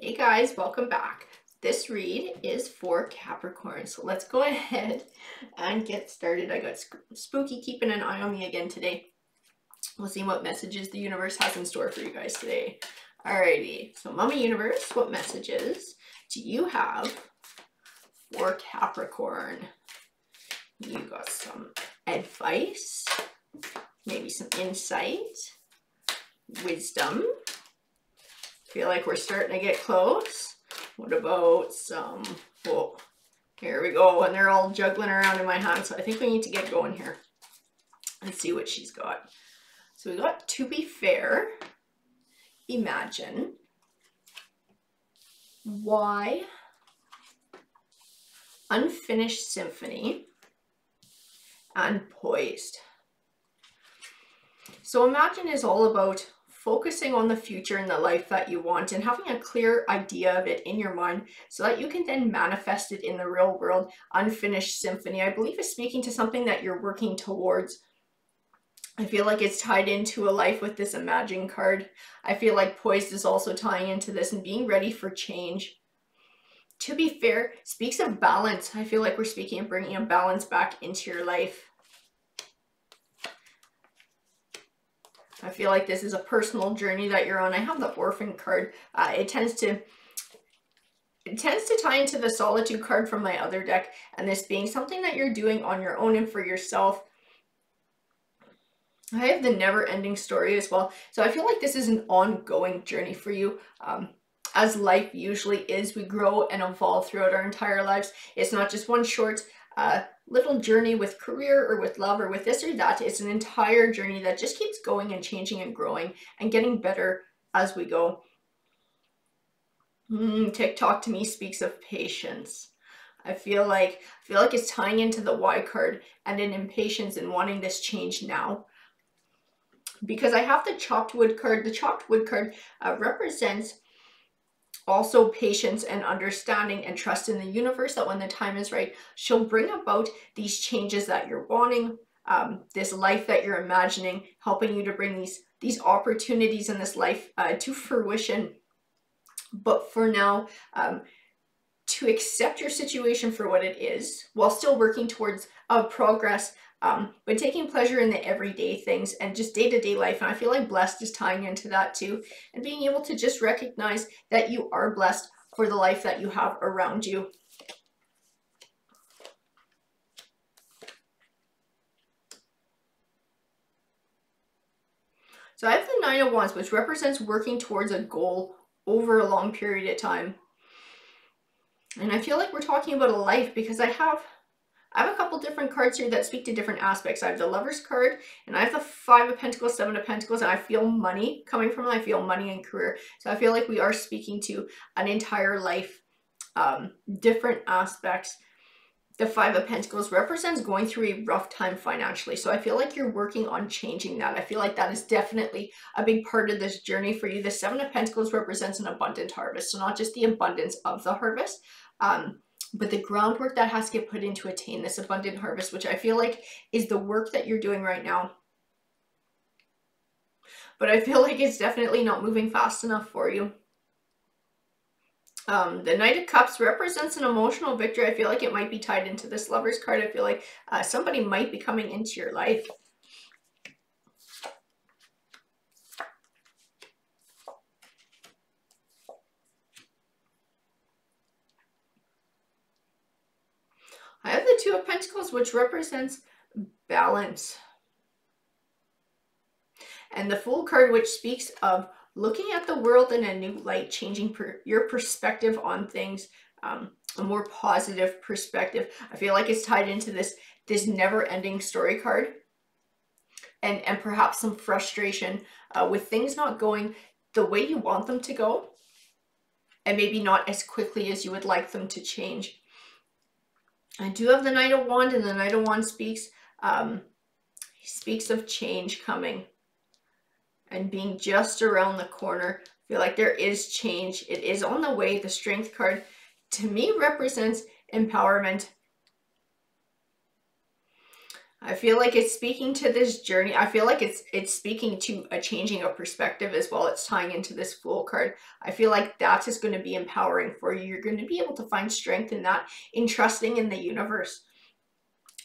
Hey guys, welcome back. This read is for Capricorn, so let's go ahead and get started. I got Spooky keeping an eye on me again today. We'll see what messages the universe has in store for you guys today. Alrighty, so Mama Universe, what messages do you have for Capricorn? You got some advice, maybe some insight, wisdom. Feel like we're starting to get close. What about some, whoa, here we go. And they're all juggling around in my hand. So I think we need to get going here. Let's see what she's got. So we got to be fair, imagine, why, unfinished symphony, and poised. So imagine is all about focusing on the future and the life that you want and having a clear idea of it in your mind so that you can then manifest it in the real world. Unfinished symphony, I believe, is speaking to something that you're working towards. I feel like it's tied into a life with this Imagine card. I feel like poised is also tying into this and being ready for change. To be fair, speaks of balance. I feel like we're speaking of bringing a balance back into your life. I feel like this is a personal journey that you're on. I have the Orphan card. It tends to tie into the Solitude card from my other deck, and this being something that you're doing on your own and for yourself. I have the never-ending story as well. So I feel like this is an ongoing journey for you. As life usually is, we grow and evolve throughout our entire lives. It's not just one short little journey with career or with love or with this or that. It's an entire journey that just keeps going and changing and growing and getting better as we go. TikTok to me speaks of patience. I feel like it's tying into the Y card and an impatience in wanting this change now. Because I have the chopped wood card. The chopped wood card represents also patience and understanding and trust in the universe that when the time is right, she'll bring about these changes that you're wanting, this life that you're imagining, helping you to bring these opportunities in this life to fruition. But for now, to accept your situation for what it is, while still working towards progress, but taking pleasure in the everyday things and just day-to-day life. And I feel like blessed is tying into that too, and being able to just recognize that you are blessed for the life that you have around you. So I have the Nine of Wands, which represents working towards a goal over a long period of time. And I feel like we're talking about a life because I have a couple different cards here that speak to different aspects. I have the Lover's card, and I have the Five of Pentacles, Seven of Pentacles, and I feel money coming from it. I feel money and career. So I feel like we are speaking to an entire life, different aspects. The Five of Pentacles represents going through a rough time financially. So I feel like you're working on changing that. I feel like that is definitely a big part of this journey for you. The Seven of Pentacles represents an abundant harvest. So not just the abundance of the harvest, but the groundwork that has to get put in to attain this abundant harvest, which I feel like is the work that you're doing right now. But I feel like it's definitely not moving fast enough for you. The Knight of Cups represents an emotional victory. I feel like it might be tied into this Lover's card. I feel like somebody might be coming into your life. I have the Two of Pentacles, which represents balance. And the Fool card, which speaks of looking at the world in a new light, changing your perspective on things, a more positive perspective. I feel like it's tied into this never-ending story card. And perhaps some frustration with things not going the way you want them to go. And maybe not as quickly as you would like them to change. I do have the Knight of Wands, and the Knight of Wands speaks of change coming and being just around the corner. I feel like there is change. It is on the way. The Strength card, to me, represents empowerment. I feel like it's speaking to this journey. I feel like it's speaking to a changing of perspective as well. It's tying into this Fool card. I feel like that is going to be empowering for you. You're going to be able to find strength in that, in trusting in the universe.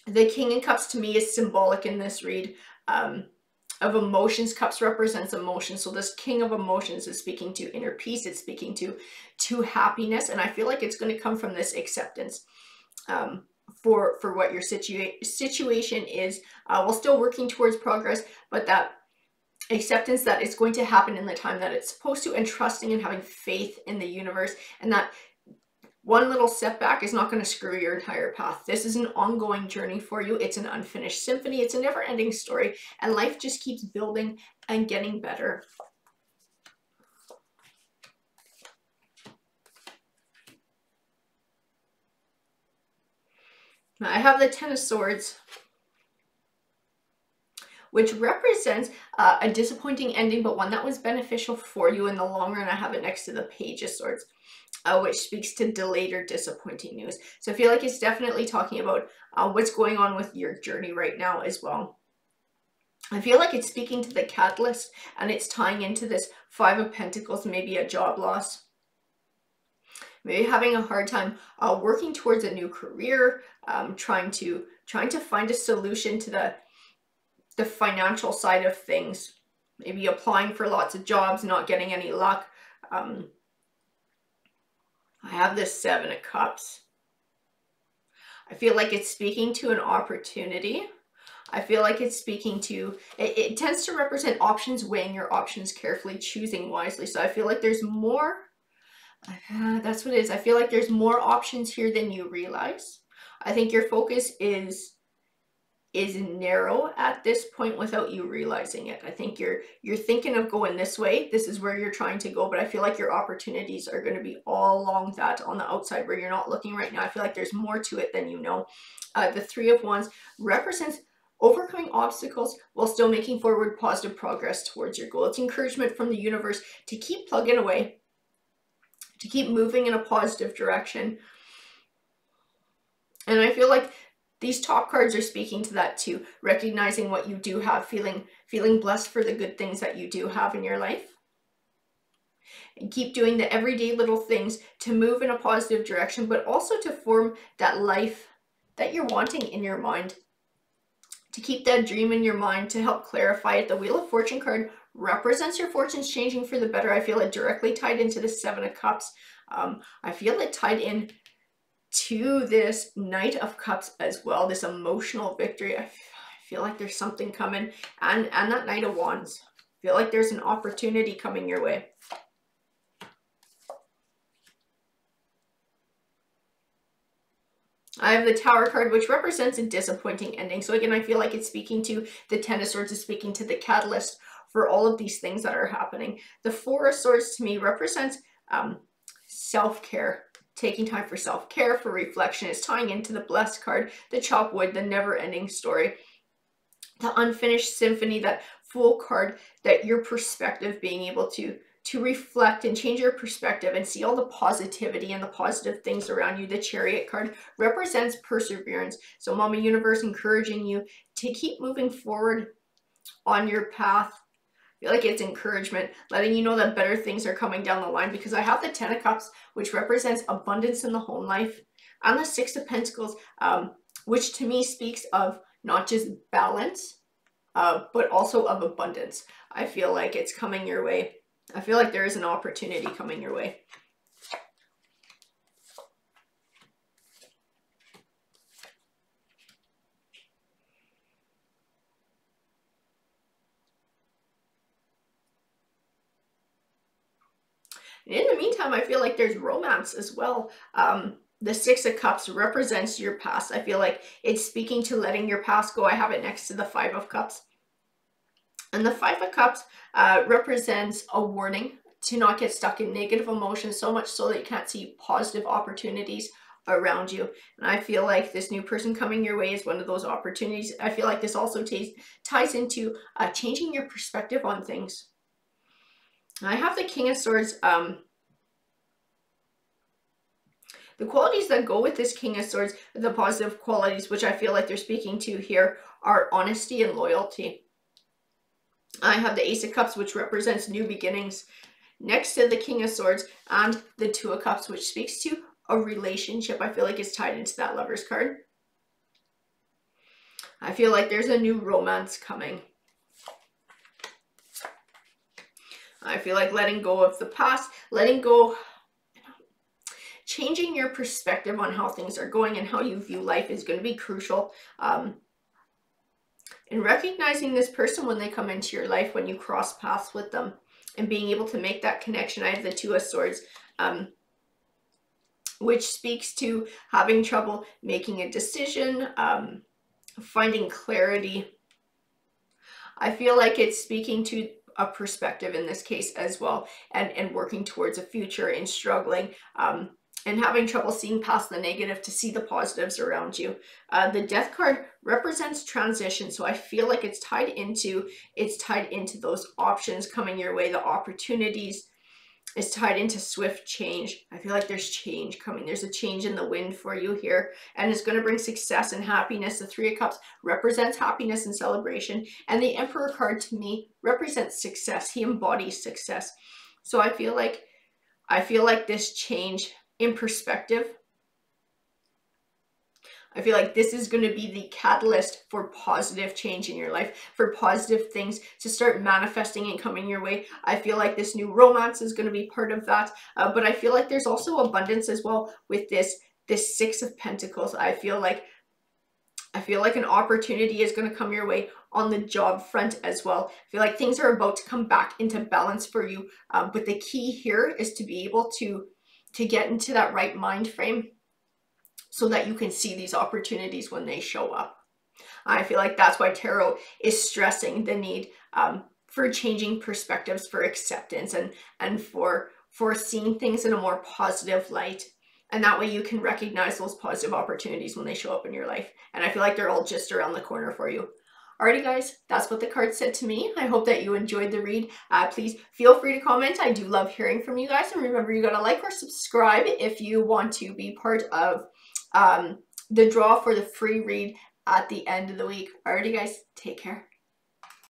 The King of Cups to me is symbolic in this read of emotions. Cups represents emotion. So this King of Emotions is speaking to inner peace. It's speaking to happiness. And I feel like it's going to come from this acceptance. For what your situation is, while still working towards progress, but that acceptance that it's going to happen in the time that it's supposed to, and trusting and having faith in the universe, and that one little setback is not going to screw your entire path. This is an ongoing journey for you. It's an unfinished symphony. It's a never-ending story, and life just keeps building and getting better. Now, I have the Ten of Swords, which represents a disappointing ending, but one that was beneficial for you in the long run. I have it next to the Page of Swords, which speaks to delayed or disappointing news. So I feel like it's definitely talking about what's going on with your journey right now as well. I feel like it's speaking to the catalyst, and it's tying into this Five of Pentacles, maybe a job loss. Maybe having a hard time working towards a new career, trying to find a solution to the financial side of things. Maybe applying for lots of jobs, not getting any luck. I have this Seven of Cups. I feel like it's speaking to an opportunity. I feel like it's speaking to, it tends to represent options, weighing your options carefully, choosing wisely. So I feel like there's more. That's what it is. I feel like there's more options here than you realize. I think your focus is narrow at this point without you realizing it. I think you're thinking of going this way. This is where you're trying to go, but I feel like your opportunities are going to be all along that on the outside where you're not looking right now. I feel like there's more to it than you know. The Three of Wands represents overcoming obstacles while still making forward positive progress towards your goal. It's encouragement from the universe to keep plugging away, to keep moving in a positive direction. And I feel like these top cards are speaking to that too, recognizing what you do have, feeling blessed for the good things that you do have in your life. And keep doing the everyday little things to move in a positive direction, but also to form that life that you're wanting in your mind. To keep that dream in your mind, to help clarify it. The Wheel of Fortune card represents your fortunes changing for the better. I feel it directly tied into the Seven of Cups. I feel it tied in to this Knight of Cups as well, this emotional victory. I feel like there's something coming, and that Knight of Wands. I feel like there's an opportunity coming your way. I have the Tower card, which represents a disappointing ending. So again, I feel like it's speaking to the Ten of Swords, is speaking to the catalyst for all of these things that are happening. The Four of Swords to me represents self-care. Taking time for self-care, for reflection, is tying into the Blessed card, the Chop Wood, the never-ending story, the Unfinished Symphony, that Fool card, that your perspective, being able to reflect and change your perspective and see all the positivity and the positive things around you. The Chariot card represents perseverance. So Mama Universe encouraging you to keep moving forward on your path. I feel like it's encouragement, letting you know that better things are coming down the line, because I have the Ten of Cups, which represents abundance in the home life, and the Six of Pentacles, which to me speaks of not just balance, but also of abundance. I feel like it's coming your way. I feel like there is an opportunity coming your way. And in the meantime, I feel like there's romance as well. The Six of Cups represents your past. I feel like it's speaking to letting your past go. I have it next to the Five of Cups. And the Five of Cups represents a warning to not get stuck in negative emotions so much so that you can't see positive opportunities around you. And I feel like this new person coming your way is one of those opportunities. I feel like this also ties into changing your perspective on things. I have the King of Swords The qualities that go with this King of Swords, the positive qualities, which I feel like they're speaking to here, are honesty and loyalty. I have the Ace of Cups, which represents new beginnings, next to the King of Swords, and the Two of Cups, which speaks to a relationship. I feel like it's tied into that Lover's card. I feel like there's a new romance coming. I feel like letting go of the past, letting go, changing your perspective on how things are going and how you view life is going to be crucial. And recognizing this person when they come into your life, when you cross paths with them, and being able to make that connection. I have the Two of Swords, which speaks to having trouble making a decision, finding clarity. I feel like it's speaking to a perspective in this case as well, and working towards a future and struggling, and having trouble seeing past the negative to see the positives around you. The Death card represents transition, so I feel like it's tied into those options coming your way, the opportunities. It's tied into swift change. I feel like there's change coming. There's a change in the wind for you here, and it's going to bring success and happiness. The Three of Cups represents happiness and celebration, and the Emperor card to me represents success. He embodies success. So I feel like this change in perspective, I feel like this is going to be the catalyst for positive change in your life, for positive things to start manifesting and coming your way. I feel like this new romance is going to be part of that. But I feel like there's also abundance as well with this Six of Pentacles. I feel like an opportunity is going to come your way on the job front as well. I feel like things are about to come back into balance for you. But the key here is to be able to get into that right mind frame, so that you can see these opportunities when they show up. I feel like that's why tarot is stressing the need for changing perspectives, for acceptance, and for seeing things in a more positive light. And that way you can recognize those positive opportunities when they show up in your life. And I feel like they're all just around the corner for you. Alrighty guys, that's what the card said to me. I hope that you enjoyed the read. Please feel free to comment. I do love hearing from you guys. And remember, you gotta like or subscribe if you want to be part of the draw for the free read at the end of the week. Alrighty guys, take care.